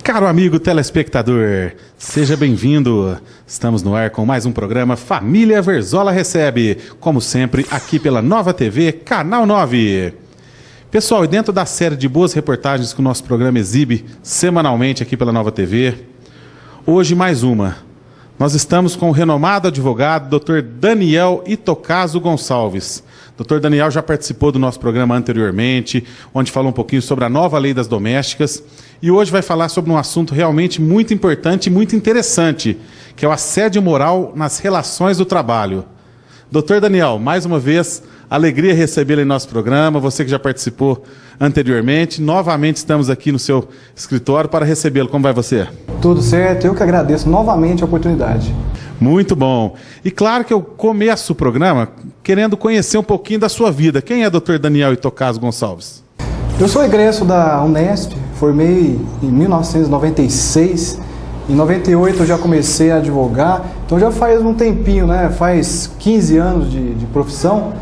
Caro amigo telespectador, seja bem-vindo. Estamos no ar com mais um programa Família Verzola Recebe, como sempre, aqui pela Nova TV, Canal 9. Pessoal, e dentro da série de boas reportagens que o nosso programa exibe semanalmente aqui pela Nova TV, hoje mais uma. Nós estamos com o renomado advogado, Dr. Daniel Itocaso Gonçalves. Dr. Daniel já participou do nosso programa anteriormente, onde falou um pouquinho sobre a nova lei das domésticas, e hoje vai falar sobre um assunto realmente muito importante e muito interessante, que é o assédio moral nas relações do trabalho. Dr. Daniel, mais uma vez, alegria recebê-lo em nosso programa, você que já participou anteriormente, novamente estamos aqui no seu escritório para recebê-lo. Como vai você? Tudo certo, eu que agradeço novamente a oportunidade. Muito bom. E claro que eu começo o programa querendo conhecer um pouquinho da sua vida. Quem é Dr. Daniel Itocaso Gonçalves? Eu sou egresso da Unesp, formei em 1996. Em 98 eu já comecei a advogar, então já faz um tempinho, né? Faz 15 anos de profissão.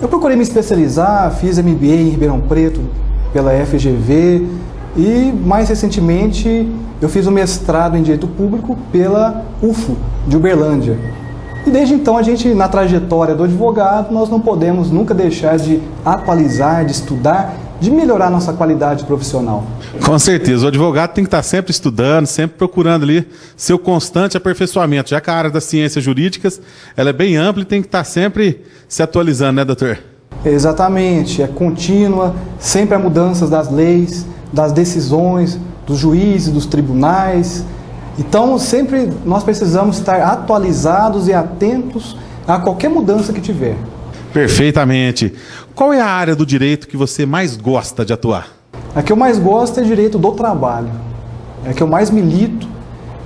Eu procurei me especializar, fiz MBA em Ribeirão Preto pela FGV e mais recentemente eu fiz um mestrado em Direito Público pela UFO de Uberlândia. E desde então a gente, na trajetória do advogado, nós não podemos nunca deixar de atualizar, de estudar, de melhorar nossa qualidade profissional. Com certeza, o advogado tem que estar sempre estudando, sempre procurando ali seu constante aperfeiçoamento, já que a área das ciências jurídicas ela é bem ampla e tem que estar sempre se atualizando, né, doutor? Exatamente, é contínua, sempre há mudanças das leis, das decisões, dos juízes, dos tribunais. Então, sempre nós precisamos estar atualizados e atentos a qualquer mudança que tiver. Perfeitamente. Qual é a área do direito que você mais gosta de atuar? A que eu mais gosto é direito do trabalho. É a que eu mais milito,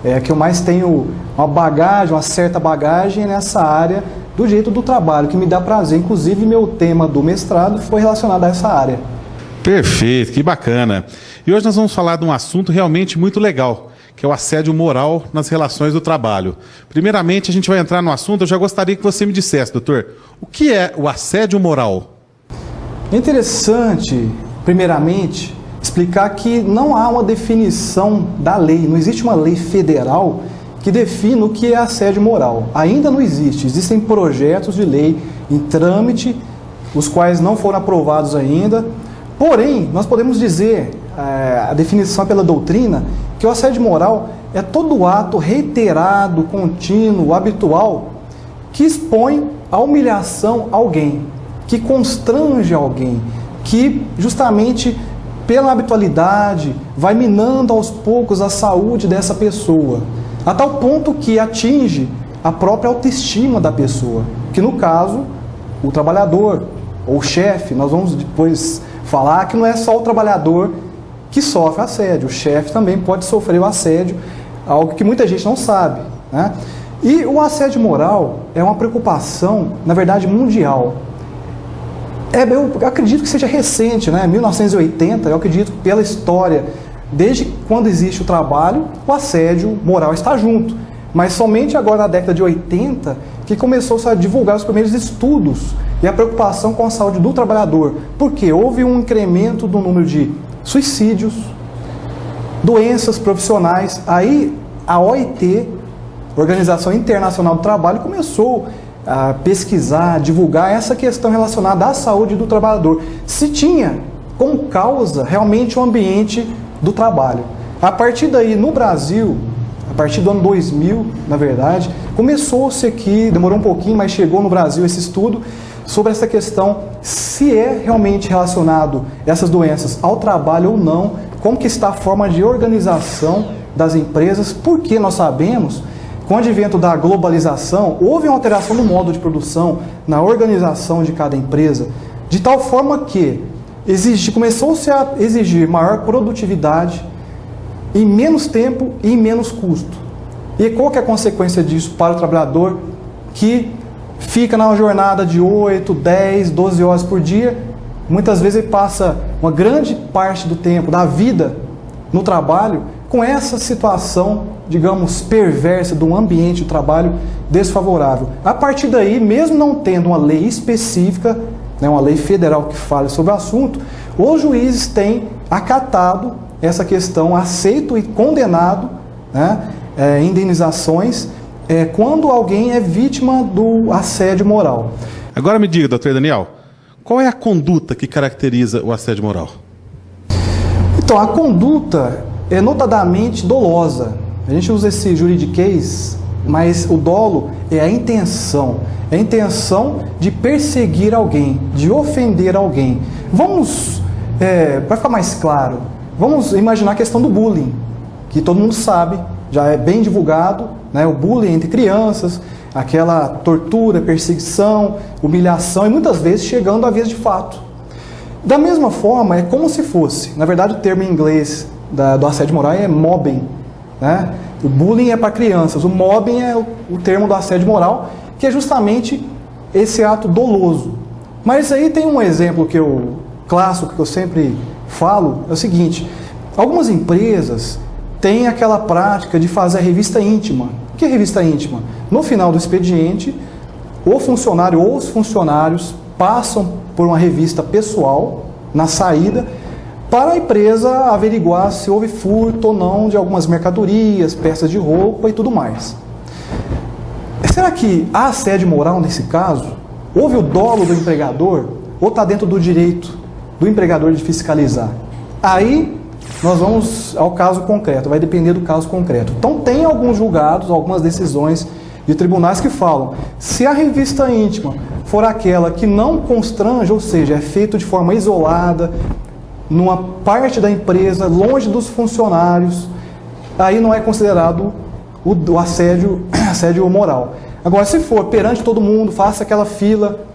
é a que eu mais tenho uma bagagem, uma certa bagagem nessa área do direito do trabalho, que me dá prazer. Inclusive, meu tema do mestrado foi relacionado a essa área. Perfeito, que bacana. E hoje nós vamos falar de um assunto realmente muito legal, que é o assédio moral nas relações do trabalho. Primeiramente, a gente vai entrar no assunto, eu já gostaria que você me dissesse, doutor, o que é o assédio moral? É interessante, primeiramente, explicar que não há uma definição da lei, não existe uma lei federal que defina o que é assédio moral. Ainda não existe, existem projetos de lei em trâmite, os quais não foram aprovados ainda. Porém, nós podemos dizer, a definição pela doutrina, que o assédio moral é todo ato reiterado, contínuo, habitual, que expõe a humilhação a alguém, que constrange alguém, que justamente pela habitualidade vai minando aos poucos a saúde dessa pessoa, a tal ponto que atinge a própria autoestima da pessoa, que no caso, o trabalhador ou o chefe, nós vamos depois falar que não é só o trabalhador que sofre assédio, o chefe também pode sofrer o assédio, algo que muita gente não sabe, né? E o assédio moral é uma preocupação, na verdade, mundial. Eu acredito que seja recente, né? 1980, eu acredito que pela história, desde quando existe o trabalho, o assédio moral está junto. Mas somente agora na década de 80 que começou-se a divulgar os primeiros estudos e a preocupação com a saúde do trabalhador. Porque houve um incremento do número de suicídios, doenças profissionais. Aí a OIT, Organização Internacional do Trabalho, começou a pesquisar, a divulgar essa questão relacionada à saúde do trabalhador. Se tinha como causa realmente o ambiente do trabalho. A partir daí, no Brasil, a partir do ano 2000, na verdade, começou-se aqui, demorou um pouquinho, mas chegou no Brasil esse estudo sobre essa questão, se é realmente relacionado essas doenças ao trabalho ou não, como que está a forma de organização das empresas, porque nós sabemos, com o advento da globalização, houve uma alteração no modo de produção, na organização de cada empresa, de tal forma que começou-se a exigir maior produtividade, em menos tempo e em menos custo. E qual que é a consequência disso para o trabalhador que fica na jornada de 8, 10, 12 horas por dia? Muitas vezes ele passa uma grande parte do tempo, da vida, no trabalho, com essa situação, digamos, perversa de um ambiente de trabalho desfavorável. A partir daí, mesmo não tendo uma lei específica, né, uma lei federal que fale sobre o assunto, os juízes têm acatado essa questão, aceito e condenado, né, indenizações, quando alguém é vítima do assédio moral. Agora me diga, doutor Daniel, qual é a conduta que caracteriza o assédio moral? Então, a conduta é notadamente dolosa. A gente usa esse juridiquês, mas o dolo é a intenção. É a intenção de perseguir alguém, de ofender alguém. Vamos, para ficar mais claro, vamos imaginar a questão do bullying, que todo mundo sabe, já é bem divulgado, né? O bullying entre crianças, aquela tortura, perseguição, humilhação e muitas vezes chegando à vias de fato. Da mesma forma, é como se fosse, na verdade o termo em inglês do assédio moral é mobbing, né? O bullying é para crianças, o mobbing é o termo do assédio moral, que é justamente esse ato doloso. Mas aí tem um exemplo clássico que eu sempre falo, é o seguinte: algumas empresas têm aquela prática de fazer a revista íntima. O que é revista íntima? No final do expediente, o funcionário ou os funcionários passam por uma revista pessoal na saída para a empresa averiguar se houve furto ou não de algumas mercadorias, peças de roupa e tudo mais. Será que há assédio moral nesse caso? Houve o dolo do empregador ou está dentro do direito do empregador de fiscalizar? Aí nós vamos ao caso concreto, vai depender do caso concreto. Então tem alguns julgados, algumas decisões de tribunais que falam: se a revista íntima for aquela que não constrange, ou seja, é feito de forma isolada, numa parte da empresa, longe dos funcionários, aí não é considerado o assédio moral. Agora, se for perante todo mundo, faça aquela fila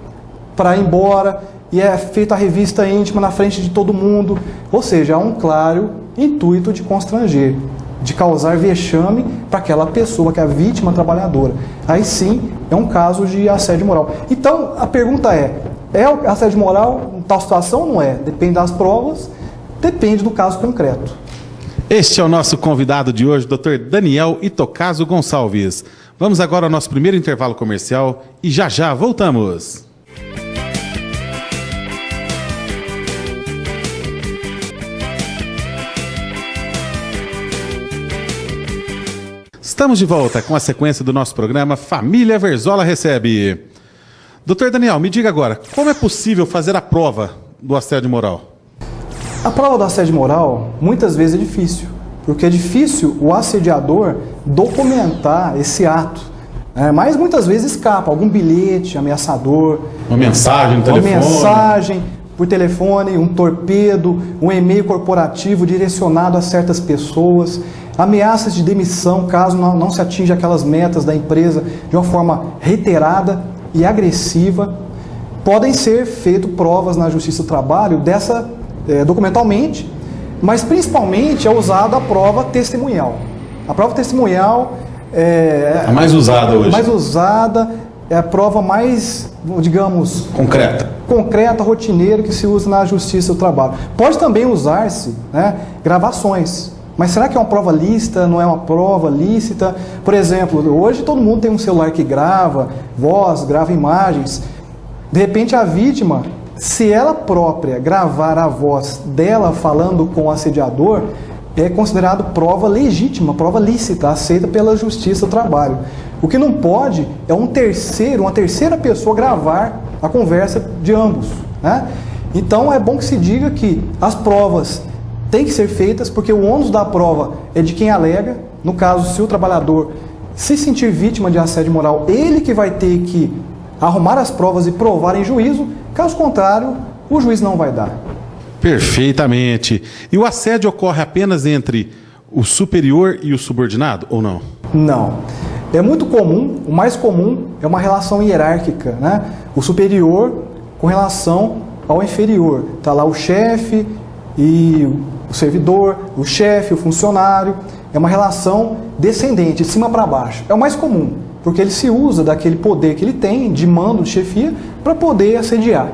para ir embora, e é feita a revista íntima na frente de todo mundo, ou seja, há um claro intuito de constranger, de causar vexame para aquela pessoa, que é a vítima trabalhadora. Aí sim, é um caso de assédio moral. Então, a pergunta é assédio moral em tal situação? Não é. Depende das provas, depende do caso concreto. Este é o nosso convidado de hoje, Dr. Daniel Itocaso Gonçalves. Vamos agora ao nosso primeiro intervalo comercial e já voltamos. Estamos de volta com a sequência do nosso programa Família Verzola Recebe. Dr. Daniel, me diga agora, como é possível fazer a prova do assédio moral? A prova do assédio moral, muitas vezes, é difícil, porque é difícil o assediador documentar esse ato. Mas muitas vezes escapa algum bilhete ameaçador, uma mensagem no telefone, uma mensagem por telefone, um torpedo, um e-mail corporativo direcionado a certas pessoas, ameaças de demissão caso não se atinja aquelas metas da empresa de uma forma reiterada e agressiva. Podem ser feitas provas na Justiça do Trabalho documentalmente, mas principalmente é usada a prova testemunhal. A prova testemunhal é a mais usada hoje. Mais usada, é a prova mais, digamos, concreta, rotineira, que se usa na Justiça do Trabalho. Pode também usar-se, gravações. Mas será que é uma prova lícita? Não é uma prova lícita? Por exemplo, hoje todo mundo tem um celular que grava voz, grava imagens. De repente a vítima, se ela própria gravar a voz dela falando com o assediador, é considerado prova legítima, prova lícita, aceita pela Justiça do Trabalho. O que não pode é uma terceira pessoa gravar a conversa de ambos, Então é bom que se diga que as provas têm que ser feitas, porque o ônus da prova é de quem alega. No caso, se o trabalhador se sentir vítima de assédio moral, ele que vai ter que arrumar as provas e provar em juízo. Caso contrário, o juiz não vai dar. Perfeitamente. E o assédio ocorre apenas entre o superior e o subordinado, ou não? Não. É muito comum, o mais comum é uma relação hierárquica, O superior com relação ao inferior. Está lá o chefe e o servidor, o chefe, o funcionário. É uma relação descendente, de cima para baixo. É o mais comum, porque ele se usa daquele poder que ele tem, de mando, de chefia, para poder assediar.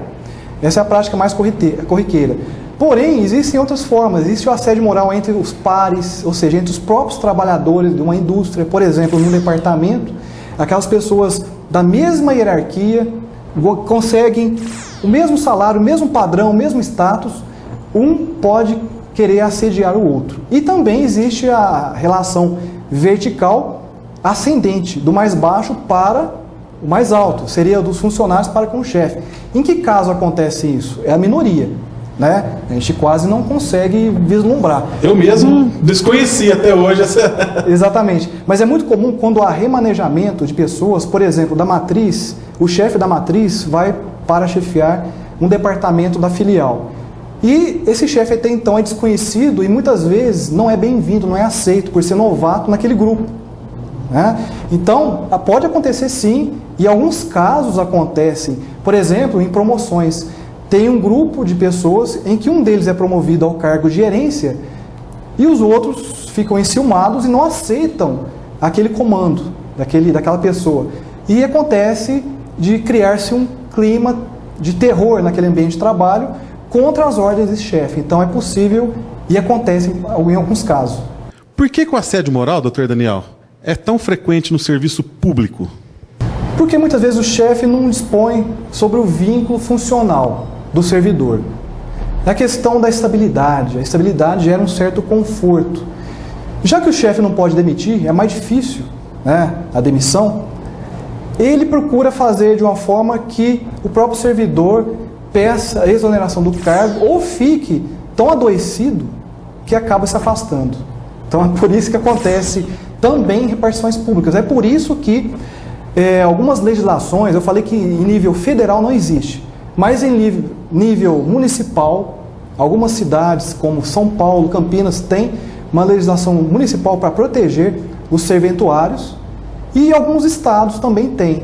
Essa é a prática mais corriqueira. Porém, existem outras formas. Existe o assédio moral entre os pares, ou seja, entre os próprios trabalhadores de uma indústria. Por exemplo, num departamento, aquelas pessoas da mesma hierarquia conseguem o mesmo salário, o mesmo padrão, o mesmo status. Um pode querer assediar o outro. E também existe a relação vertical ascendente, do mais baixo para o mais alto, seria dos funcionários para com o chefe. Em que caso acontece isso? É a minoria, né? A gente quase não consegue vislumbrar. Eu mesmo desconheci até hoje essa... Exatamente. Mas é muito comum quando há remanejamento de pessoas, por exemplo, da matriz, o chefe da matriz vai para chefiar um departamento da filial. E esse chefe até então é desconhecido e muitas vezes não é bem-vindo, não é aceito por ser novato naquele grupo, né? Então, pode acontecer sim, e alguns casos acontecem, por exemplo, em promoções. Tem um grupo de pessoas em que um deles é promovido ao cargo de gerência e os outros ficam enciumados e não aceitam aquele comando daquela pessoa. E acontece de criar-se um clima de terror naquele ambiente de trabalho contra as ordens desse chefe. Então é possível e acontece em alguns casos. Por que o assédio moral, doutor Daniel, é tão frequente no serviço público? Porque muitas vezes o chefe não dispõe sobre o vínculo funcional do servidor. É a questão da estabilidade. A estabilidade gera um certo conforto. Já que o chefe não pode demitir, é mais difícil, né, a demissão, ele procura fazer de uma forma que o próprio servidor peça a exoneração do cargo ou fique tão adoecido que acaba se afastando. Então é por isso que acontece também em repartições públicas. É por isso que algumas legislações, eu falei que em nível federal não existe, mas em nível municipal, algumas cidades como São Paulo, Campinas, têm uma legislação municipal para proteger os serventuários e alguns estados também têm.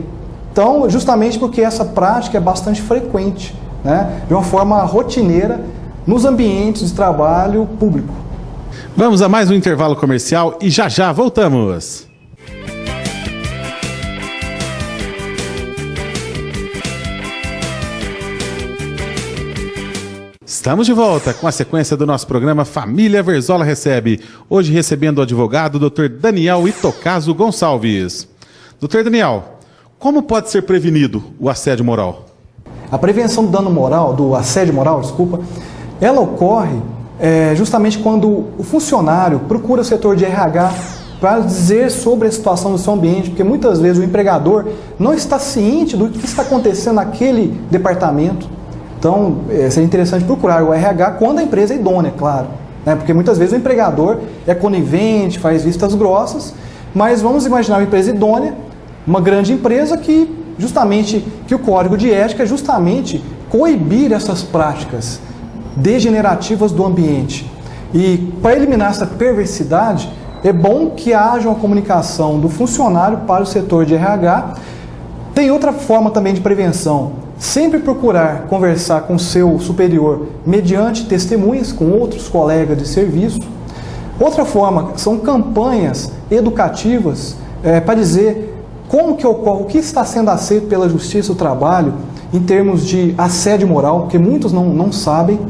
Então, justamente porque essa prática é bastante frequente, né, de uma forma rotineira nos ambientes de trabalho público. Vamos a mais um intervalo comercial e já voltamos. Estamos de volta com a sequência do nosso programa Família Verzola Recebe. Hoje recebendo o advogado Dr. Daniel Itocaso Gonçalves. Dr. Daniel, como pode ser prevenido o assédio moral? A prevenção do dano moral, do assédio moral, ela ocorre justamente quando o funcionário procura o setor de RH para dizer sobre a situação do seu ambiente, porque muitas vezes o empregador não está ciente do que está acontecendo naquele departamento. Então, seria interessante procurar o RH quando a empresa é idônea, claro, né? Porque muitas vezes o empregador é conivente, faz vistas grossas, mas vamos imaginar uma empresa idônea, uma grande empresa que o código de ética é justamente coibir essas práticas degenerativas do ambiente. E para eliminar essa perversidade, é bom que haja uma comunicação do funcionário para o setor de RH. Tem outra forma também de prevenção. Sempre procurar conversar com o seu superior mediante testemunhas com outros colegas de serviço. Outra forma são campanhas educativas para dizer como que ocorre, o que está sendo aceito pela Justiça do Trabalho em termos de assédio moral, porque muitos não sabem,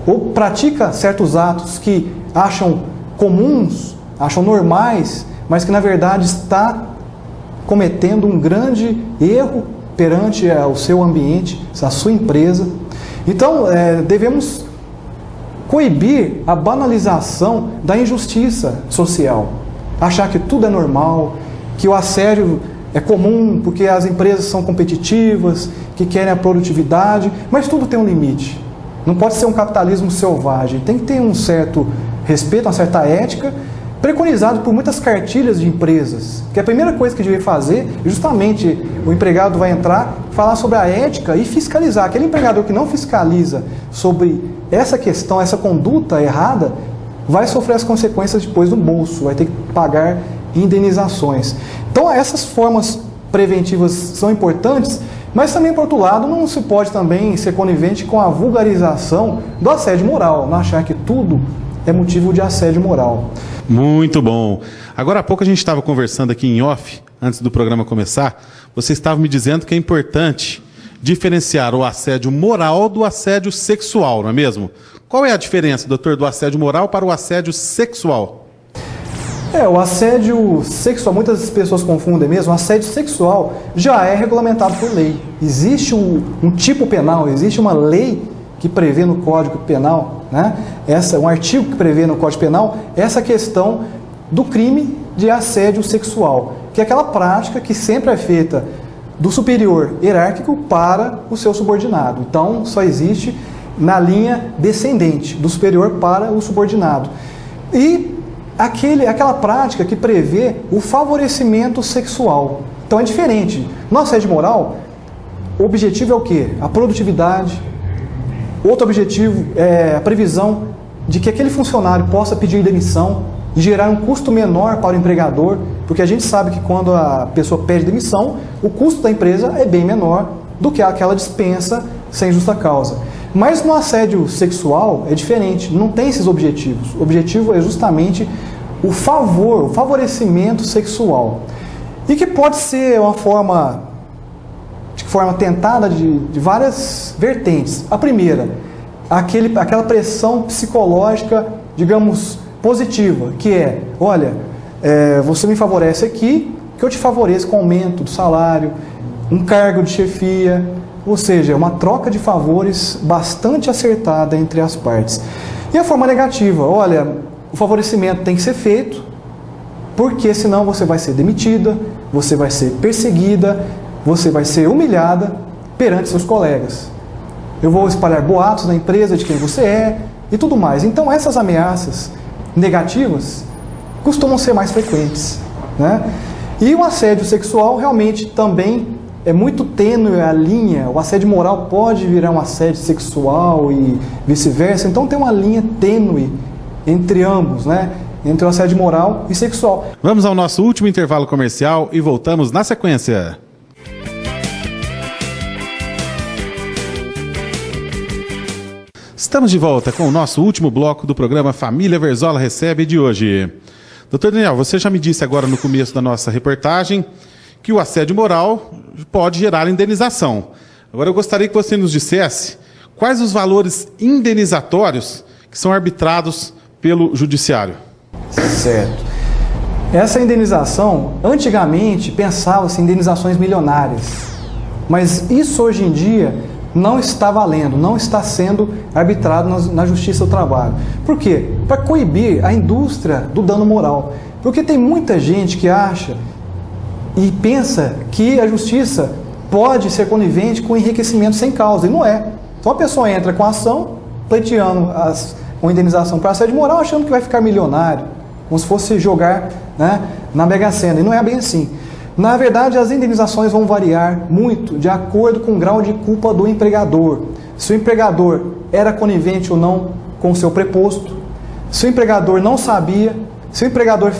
ou pratica certos atos que acham comuns, acham normais, mas que na verdade está cometendo um grande erro perante o seu ambiente, a sua empresa. Então, devemos coibir a banalização da injustiça social. Achar que tudo é normal, que o assédio é comum porque as empresas são competitivas, que querem a produtividade, mas tudo tem um limite. Não pode ser um capitalismo selvagem. Tem que ter um certo respeito, uma certa ética, preconizado por muitas cartilhas de empresas, que a primeira coisa que deve fazer, justamente o empregado vai entrar, falar sobre a ética e fiscalizar. Aquele empregador que não fiscaliza sobre essa questão, essa conduta errada, vai sofrer as consequências depois no bolso, vai ter que pagar indenizações. Então essas formas preventivas são importantes, mas também, por outro lado, não se pode também ser conivente com a vulgarização do assédio moral, não achar que tudo é motivo de assédio moral. Muito bom. Agora há pouco a gente estava conversando aqui em off, antes do programa começar, você estava me dizendo que é importante diferenciar o assédio moral do assédio sexual, não é mesmo? Qual é a diferença, doutor, do assédio moral para o assédio sexual? O assédio sexual, muitas pessoas confundem mesmo, o assédio sexual já é regulamentado por lei. Existe um tipo penal, existe uma lei que prevê no Código Penal né? Um artigo que prevê no Código Penal essa questão do crime de assédio sexual, que é aquela prática que sempre é feita do superior hierárquico para o seu subordinado. Então, só existe na linha descendente, do superior para o subordinado. E aquela prática que prevê o favorecimento sexual. Então, é diferente. No assédio moral, o objetivo é o quê? A produtividade. Outro objetivo é a previsão de que aquele funcionário possa pedir demissão e gerar um custo menor para o empregador, porque a gente sabe que quando a pessoa pede demissão, o custo da empresa é bem menor do que aquela dispensa sem justa causa. Mas no assédio sexual é diferente, não tem esses objetivos. O objetivo é justamente o favorecimento sexual. E que pode ser uma forma tentada de várias vertentes. A primeira, aquela pressão psicológica, digamos, positiva, que é, olha, você me favorece aqui, que eu te favoreço com aumento do salário, um cargo de chefia, ou seja, uma troca de favores bastante acertada entre as partes. E a forma negativa, olha, o favorecimento tem que ser feito, porque senão você vai ser demitida, você vai ser perseguida, você vai ser humilhada perante seus colegas. Eu vou espalhar boatos na empresa de quem você é e tudo mais. Então essas ameaças negativas costumam ser mais frequentes, né? E o assédio sexual realmente também é muito tênue a linha. O assédio moral pode virar um assédio sexual e vice-versa. Então tem uma linha tênue entre ambos, né? Entre o assédio moral e sexual. Vamos ao nosso último intervalo comercial e voltamos na sequência. Estamos de volta com o nosso último bloco do programa Família Verzola Recebe de hoje. Dr. Daniel, você já me disse agora no começo da nossa reportagem que o assédio moral pode gerar indenização. Agora eu gostaria que você nos dissesse quais os valores indenizatórios que são arbitrados pelo judiciário. Certo. Essa indenização, antigamente pensava-se em indenizações milionárias, mas isso hoje em dia não está valendo, não está sendo arbitrado na Justiça do Trabalho. Por quê? Para coibir a indústria do dano moral. Porque tem muita gente que acha e pensa que a Justiça pode ser conivente com enriquecimento sem causa, e não é. Então a pessoa entra com a ação, pleiteando uma indenização para assédio moral, achando que vai ficar milionário, como se fosse jogar, né, na Mega Sena, e não é bem assim. Na verdade, as indenizações vão variar muito de acordo com o grau de culpa do empregador. Se o empregador era conivente ou não com o seu preposto, se o empregador não sabia, se o empregador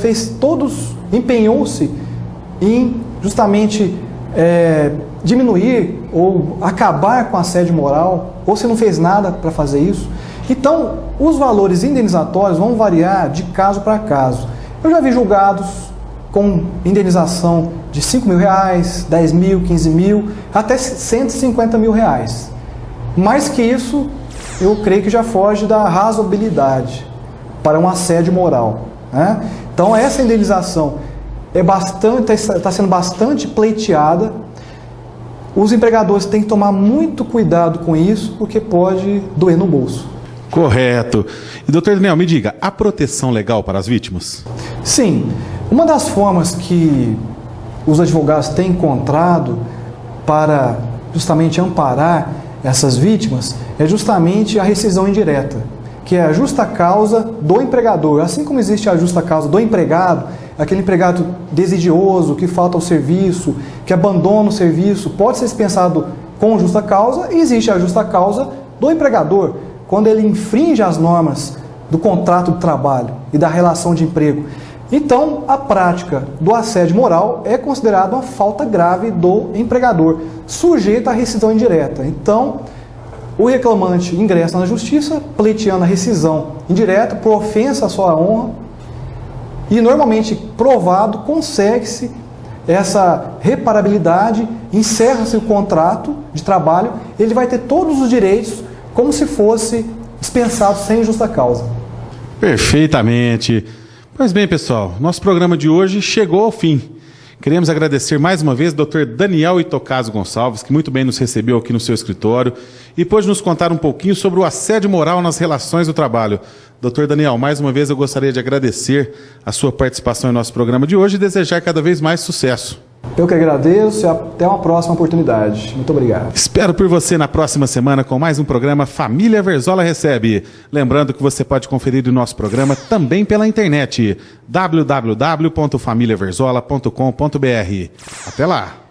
empenhou-se em justamente diminuir ou acabar com o assédio moral, ou se não fez nada para fazer isso. Então, os valores indenizatórios vão variar de caso para caso. Eu já vi julgados com indenização de R$5.000, 10 mil, 15 mil, até 150 mil reais. Mais que isso, eu creio que já foge da razoabilidade para um assédio moral, né? Então essa indenização está sendo bastante pleiteada. Os empregadores têm que tomar muito cuidado com isso, porque pode doer no bolso. Correto. E doutor Daniel, me diga, há proteção legal para as vítimas? Sim. Uma das formas que os advogados têm encontrado para justamente amparar essas vítimas é justamente a rescisão indireta, que é a justa causa do empregador. Assim como existe a justa causa do empregado, aquele empregado desidioso, que falta ao serviço, que abandona o serviço, pode ser dispensado com justa causa, e existe a justa causa do empregador, quando ele infringe as normas do contrato de trabalho e da relação de emprego. Então, a prática do assédio moral é considerada uma falta grave do empregador, sujeita à rescisão indireta. Então, o reclamante ingressa na justiça, pleiteando a rescisão indireta por ofensa à sua honra, e normalmente provado, consegue-se essa reparabilidade, encerra-se o contrato de trabalho, ele vai ter todos os direitos como se fosse dispensado sem justa causa. Perfeitamente. Pois bem, pessoal, nosso programa de hoje chegou ao fim. Queremos agradecer mais uma vez ao Dr. Daniel Itocaso Gonçalves, que muito bem nos recebeu aqui no seu escritório e pôde nos contar um pouquinho sobre o assédio moral nas relações do trabalho. Dr. Daniel, mais uma vez eu gostaria de agradecer a sua participação em nosso programa de hoje e desejar cada vez mais sucesso. Eu que agradeço e até uma próxima oportunidade. Muito obrigado. Espero por você na próxima semana com mais um programa Família Verzola Recebe. Lembrando que você pode conferir o nosso programa também pela internet, www.familiaverzola.com.br. Até lá!